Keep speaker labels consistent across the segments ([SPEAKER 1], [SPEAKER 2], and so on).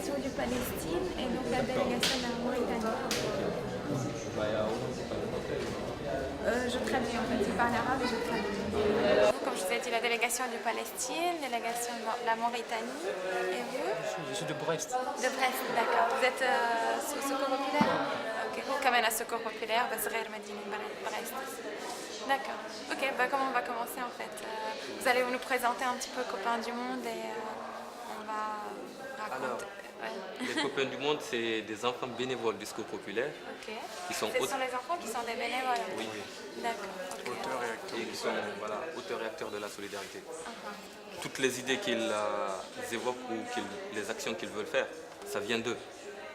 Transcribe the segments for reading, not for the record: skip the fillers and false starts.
[SPEAKER 1] délégation du Palestine et donc la délégation de la Mauritanie. Je traduis en fait, je parle arabe et je traduis. Comme je vous ai dit, la délégation du Palestine, délégation de la Mauritanie et vous?
[SPEAKER 2] Je suis de Brest.
[SPEAKER 1] De Brest, d'accord. Vous êtes secours populaire? Ok. كمان secours populaire, بس غير مدينة Brest. D'accord. Ok, bah comment on va commencer en fait? Vous allez nous présenter un petit peu Copains du Monde et on va raconter.
[SPEAKER 3] Alors, les Copains du Monde, c'est des enfants bénévoles du Secours populaire.
[SPEAKER 1] Ok.
[SPEAKER 3] Qui sont
[SPEAKER 1] Ce sont les enfants qui sont des bénévoles?
[SPEAKER 3] Oui.
[SPEAKER 1] D'accord. Okay.
[SPEAKER 3] Auteurs et acteurs. Et qui sont auteurs et acteurs de la solidarité. Toutes les idées qu'ils évoquent ou les actions qu'ils veulent faire, ça vient d'eux.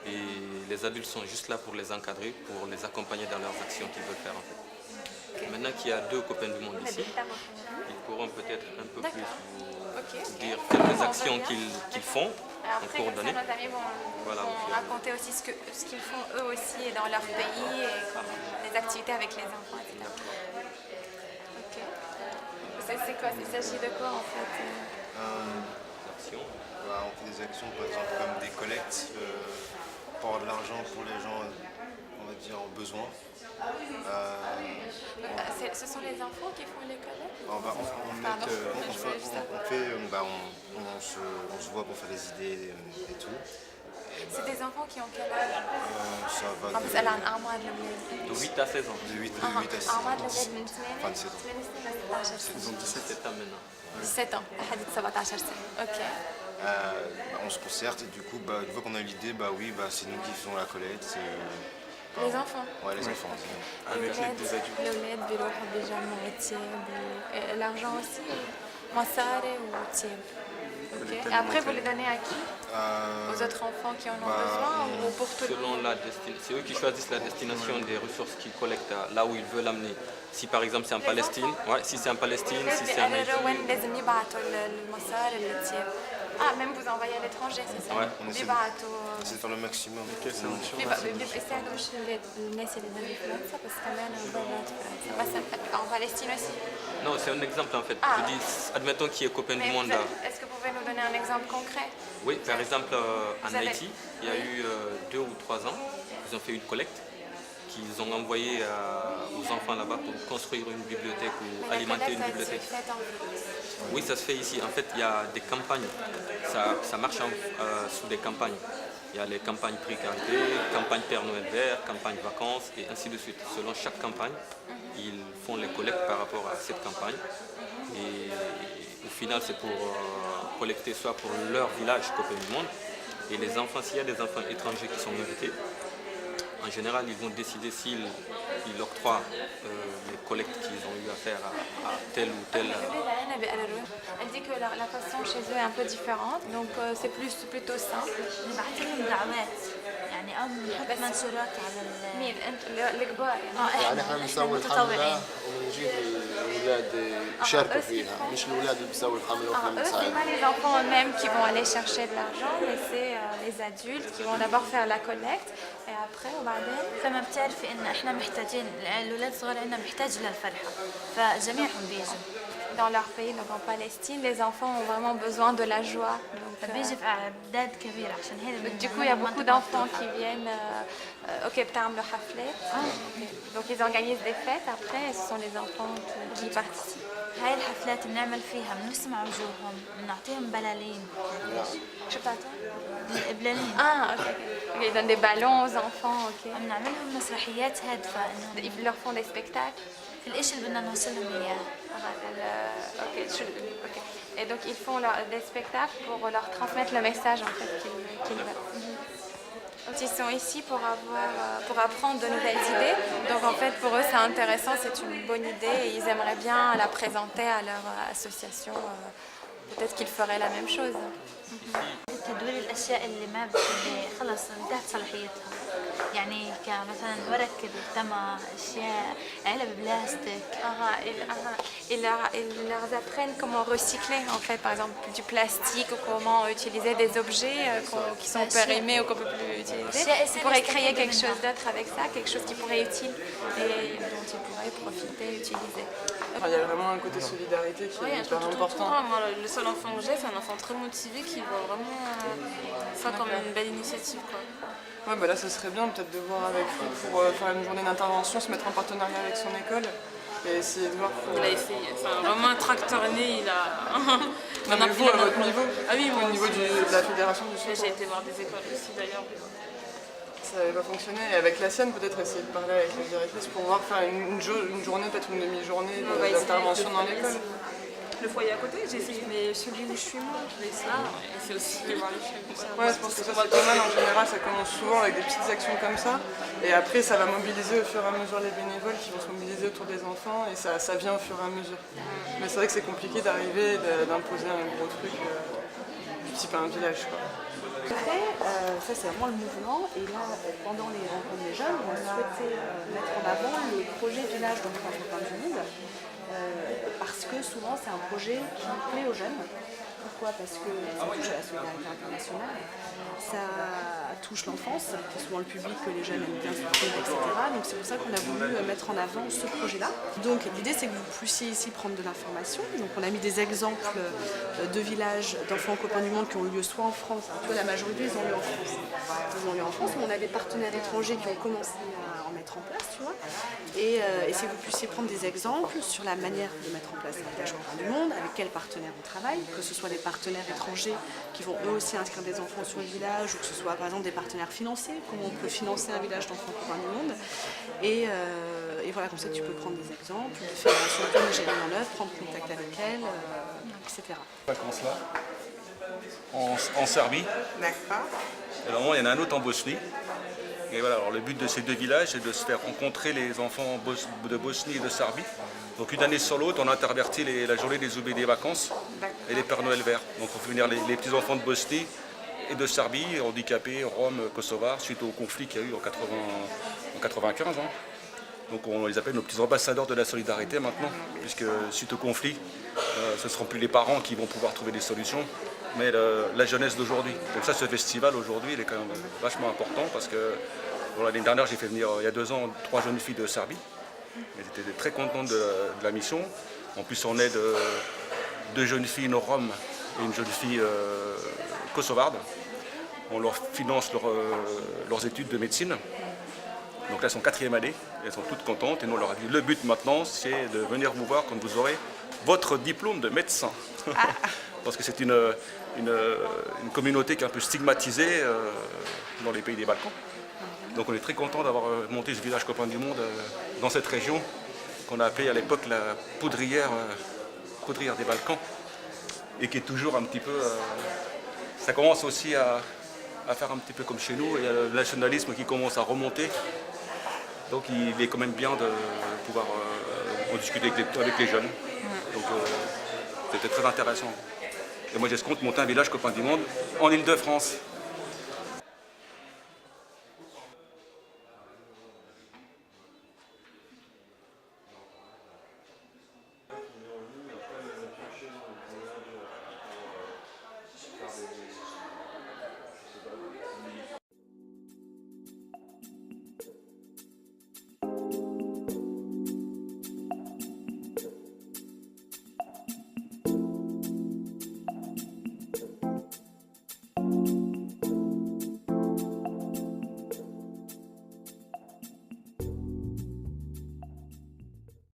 [SPEAKER 3] Et les adultes sont juste là pour les encadrer, pour les accompagner dans leurs actions qu'ils veulent faire en fait. Okay. Maintenant qu'il y a deux Copains du Monde ici, ils pourront peut-être un peu plus vous dire quelques actions qu'ils font.
[SPEAKER 1] Après, comme ça, nos amis vont raconter aussi ce qu'ils font eux aussi dans leur pays et les activités avec les enfants, etc. Ok. C'est quoi? Il s'agit de quoi en fait?
[SPEAKER 4] Actions. On fait des actions par exemple comme des collectes pour de l'argent pour les gens, on va dire, en besoin.
[SPEAKER 1] Ce sont les enfants qui font les collectes?
[SPEAKER 4] On se voit pour faire des idées et tout.
[SPEAKER 1] C'est des enfants qui ont quel âge?
[SPEAKER 4] Ça va
[SPEAKER 3] de 8 à 16 ans.
[SPEAKER 4] De 8 à 16 ans. Enfin, 17 ans.
[SPEAKER 3] Ils ont 17 ans maintenant.
[SPEAKER 1] 17 ans, ok.
[SPEAKER 4] On se concerte et du coup, une fois qu'on a l'idée, c'est nous qui faisons la collecte.
[SPEAKER 1] Les enfants?
[SPEAKER 4] Ouais, les enfants.
[SPEAKER 3] Avec l'aide des adultes.
[SPEAKER 1] L'argent aussi? Massare ou tieb? Et après, vous les donnez à qui? Aux autres enfants qui en ont besoin ou pour tout le monde?
[SPEAKER 3] Selon la destination, c'est eux qui choisissent la destination des ressources qu'ils collectent là où ils veulent l'amener. Si par exemple c'est en Palestine, si c'est en Palestine, si c'est en Haïti.
[SPEAKER 1] Ah, même vous envoyez à l'étranger, c'est ça?
[SPEAKER 4] Ouais, on essaie de faire le maximum.
[SPEAKER 1] En Palestine aussi?
[SPEAKER 3] Non, c'est un exemple en fait. Je dis, admettons qu'il y ait Copains du Monde.
[SPEAKER 1] Est-ce que vous pouvez nous donner un exemple concret?
[SPEAKER 3] Oui, par exemple en Haïti, il y a eu 2 ou 3 ans, ils ont fait une collecte qu'ils ont envoyée aux enfants là-bas pour construire une bibliothèque ou alimenter une bibliothèque. Oui, ça se fait ici. En fait, il y a des campagnes. Ça marche sous des campagnes. Il y a les campagnes précarité, campagne Père Noël vert, campagne vacances et ainsi de suite. Selon chaque campagne, ils font les collectes par rapport à cette campagne. Et au final, c'est pour collecter soit pour leur village Copains du Monde. Et les enfants, s'il y a des enfants étrangers qui sont invités, en général, ils vont décider s'ils octroient les collectes qu'ils ont eu à faire à tel ou tel.
[SPEAKER 1] Elle dit que la façon chez eux est un peu différente, donc c'est plutôt simple.
[SPEAKER 5] يعني او بنحط منشورات على
[SPEAKER 1] مين انت الكبار
[SPEAKER 6] يعني احنا بنسوي الحمله ونجيب الاولاد يشاركوا فيها مش الاولاد اللي بيسووا الحمله واحنا بنساعد.
[SPEAKER 1] C'est pas les enfants eux-mêmes qui vont aller chercher de l'argent, mais c'est les adultes qui vont d'abord faire la collecte et après وبعدين.
[SPEAKER 5] فما بتعرفي ان احنا محتاجين الاولاد الصغار عندنا محتاج للفرحه فجميعهم بيجوا.
[SPEAKER 1] Dans leur pays, donc en Palestine, les enfants ont vraiment besoin de la joie.
[SPEAKER 5] فبيجي في اعداد كبيره عشان هيك.
[SPEAKER 1] Du coup, il y a beaucoup d'enfants qui viennent بتعملوا حفلات. Donc ils organisent des fêtes après et ce sont les enfants qui participent.
[SPEAKER 5] هاي الحفلات بنعمل فيها بنرسم وجوههم بنعطيهم بلالين.
[SPEAKER 1] شو بتعطوا؟
[SPEAKER 5] بلالين.
[SPEAKER 1] Ok. Ils donnent des ballons aux enfants. Ok.
[SPEAKER 5] بنعملهم مسرحيات هادفه انه
[SPEAKER 1] Ils leur font des spectacles.
[SPEAKER 5] الاشي اللي بدنا نوصلهم اياه.
[SPEAKER 1] Ok. Et donc ils font des spectacles pour leur transmettre le message en fait qu'ils veulent. Donc ils sont ici pour apprendre de nouvelles idées. Donc en fait pour eux c'est intéressant, c'est une bonne idée et ils aimeraient bien la présenter à leur association. Peut-être qu'ils feraient la même chose.
[SPEAKER 5] تدوير الاشياء اللي ما اللي خلص انتهت صلاحيتها يعني كمثلا ورق التمر اشياء علب بلاستيك.
[SPEAKER 1] Ils leur apprennent comment recycler en fait, par exemple du plastique ou comment utiliser des objets qui sont périmés ou qu'on ne peut plus utiliser. Ils pourraient créer quelque chose d'autre avec ça, quelque chose qui pourrait être utile et dont ils pourraient profiter, utiliser.
[SPEAKER 2] Il y a vraiment un côté solidarité qui est hyper important.
[SPEAKER 7] Moi, le seul enfant que j'ai, c'est un enfant très motivé qui voit vraiment ça comme une belle initiative, quoi.
[SPEAKER 8] Ouais, bah là, ça serait bien peut-être de voir avec lui pour faire une journée d'intervention, se mettre en partenariat avec son école et essayer de voir.
[SPEAKER 7] Il a essayé, enfin vraiment un tracteur né, il a...
[SPEAKER 8] Non, mais vous, à votre niveau,
[SPEAKER 7] Ah oui, moi
[SPEAKER 8] au niveau
[SPEAKER 7] aussi.
[SPEAKER 8] de la fédération du
[SPEAKER 7] J'ai
[SPEAKER 8] sport,
[SPEAKER 7] été voir des écoles aussi d'ailleurs.
[SPEAKER 8] ça n'avait pas fonctionné. Et avec la sienne, peut-être essayer de parler avec la directrice pour voir faire une journée, peut-être une demi-journée
[SPEAKER 7] On va essayer
[SPEAKER 8] d'intervention
[SPEAKER 7] de
[SPEAKER 8] dans
[SPEAKER 7] faire
[SPEAKER 8] l'école.
[SPEAKER 7] Le foyer à côté, j'ai essayé, mais celui où je suis moi, je vais essayer. Et c'est aussi de voir les films comme ça.
[SPEAKER 8] Ouais, je pense que ça c'est pas mal en général, ça commence souvent avec des petites actions comme ça et après ça va mobiliser au fur et à mesure les bénévoles qui vont se mobiliser autour des enfants et ça vient au fur et à mesure. Mais c'est vrai que c'est compliqué d'arriver, d'imposer un gros truc du type un village, quoi.
[SPEAKER 9] Après, ça c'est vraiment le mouvement et là pendant les rencontres des jeunes on a souhaité mettre en avant le projet village d'enfants copains du monde parce que souvent c'est un projet qui plaît aux jeunes. Pourquoi? Parce que ça touche à la solidarité internationale, ça touche l'enfance, c'est souvent le public que les jeunes aiment bien soutenir, etc. Donc c'est pour ça qu'on a voulu mettre en avant ce projet-là. Donc l'idée c'est que vous puissiez ici prendre de l'information. Donc on a mis des exemples de villages d'enfants copains du monde qui ont eu lieu soit en France, tu vois la majorité ils ont lieu en France. Ils ont lieu en France, mais on a des partenaires étrangers qui ont commencé à en mettre en place, tu vois. Et c'est que vous puissiez prendre des exemples sur la manière de mettre en place un village copain du monde, avec quels partenaires on travaille, que ce soit des partenaires étrangers qui vont eux aussi inscrire des enfants sur le village, ou que ce soit par exemple des partenaires financiers, comment on peut financer un village d'enfants copains du monde. Et voilà, comme ça tu peux prendre des exemples, de fédérations que j'ai mis en œuvre, prendre contact avec elles, etc.
[SPEAKER 10] Vacances-là, en Serbie.
[SPEAKER 9] D'accord.
[SPEAKER 10] Et normalement, il y en a un autre en Bosnie. Et voilà, alors le but de ces deux villages est de se faire rencontrer les enfants de Bosnie et de Serbie. Donc une année sur l'autre, on a interverti la journée des oublis des vacances et les Pères Noël verts. Donc on fait venir les petits enfants de Bosnie et de Serbie, handicapés, roms, kosovars, suite au conflit qu'il y a eu en 95. Hein. Donc on les appelle nos petits ambassadeurs de la solidarité maintenant, puisque suite au conflit, ce ne seront plus les parents qui vont pouvoir trouver des solutions, mais la jeunesse d'aujourd'hui. Donc ça, ce festival aujourd'hui, il est quand même vachement important parce que voilà, l'année dernière, j'ai fait venir, il y a 2 ans, 3 jeunes filles de Serbie. Elles étaient très contentes de la mission. En plus, on aide 2 jeunes filles roms et une jeune fille kosovarde. On leur finance leurs études de médecine. Donc là, elles sont 4e année, elles sont toutes contentes et nous on leur a dit le but maintenant, c'est de venir vous voir quand vous aurez votre diplôme de médecin. Parce que c'est une communauté qui est un peu stigmatisée dans les pays des Balkans. Donc on est très content d'avoir monté ce village copain du monde dans cette région qu'on a appelée à l'époque la poudrière des Balkans et qui est toujours un petit peu... ça commence aussi à faire un petit peu comme chez nous, il y a le nationalisme qui commence à remonter. Donc il est quand même bien de pouvoir en discuter avec les jeunes. Donc c'était très intéressant. Et moi j'escompte monter un village copain du monde en Île-de-France.